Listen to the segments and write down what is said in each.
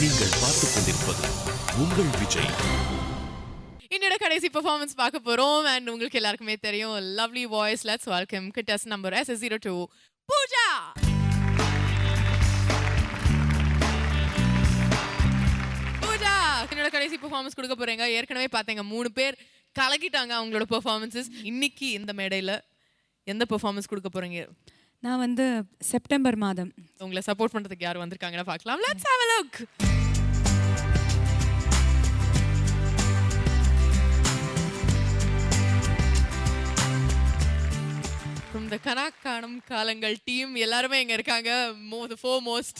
நீங்கள் பார்த்துக் கொண்டிருப்பது உங்கள் விஜய். என்னோட கடைசி பெர்ஃபார்மன்ஸ் பார்க்க போறோம் அண்ட் உங்களுக்கு எல்லாருக்குமே தெரியும் lovely voice. Let's welcome contestant number SS02 Pooja. Pooja என்னோட கடைசி பெர்ஃபார்மன்ஸ் கொடுக்க போறீங்க. ஏற்கனவே பார்த்தீங்க 3 பேர் கலக்கிட்டாங்க அவங்களோட பெர்ஃபார்மன்ஸஸ். இன்னைக்கு இந்த மேடையில எந்த பெர்ஃபார்மன்ஸ் கொடுக்க போறீங்க? நான் வந்து செப்டம்பர் மாதம். உங்களை சப்போர்ட் பண்றதுக்கு யார் வந்திருக்காங்கன்னு பார்க்கலாம். Let's have a look. from the கனாக்கானம் காலங்கள் டீம் எல்லாருமே இங்க இருக்காங்க. the four most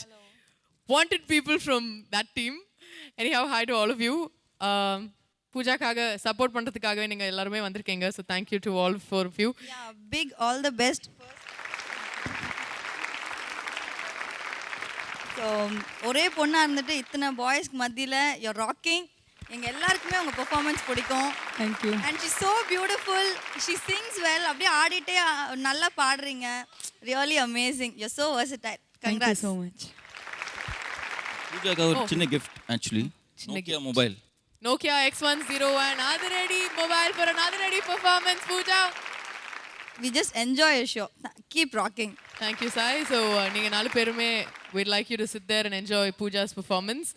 wanted people from that team. Anyhow, hi to all of you. பூஜாக்காக சப்போர்ட் பண்றதுக்காகவே நீங்க எல்லாருமே வந்திருக்கீங்க. So thank you to all four of you. Yeah, big all the best. So ஒரே பொண்ணாக இருந்துட்டு இத்தனை பாய்ஸ்க்கு மத்தியில் யூர் ராக்கிங். எங்கள் எல்லாருக்குமே உங்கள் பெர்ஃபார்மன்ஸ் பிடிக்கும். Thank you. And she so beautiful, she sings well. அப்படியே ஆடிட்டே நல்லா பாடுறீங்க. Really amazing. You so versatile. Congrats so much. பூஜாக்கு ஒரு சின்ன gift actually. Nokia mobile. Nokia X101. Are they ready? Mobile for another ready performance, Pooja. We just enjoy your show. Keep rocking. Thank you, Sai. So, நீங்க 4 பேருமே we'd like you to sit there and enjoy Pooja's performance.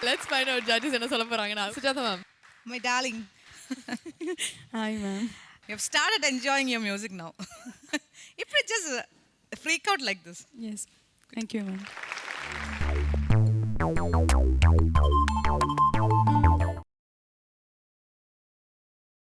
Let's find out judges என்ன சொல்ல போறாங்கன்னா Sujatha ma'am. My darling, hi ma'am. you've started enjoying your music now. If you just freak out like this. Yes thank you ma'am.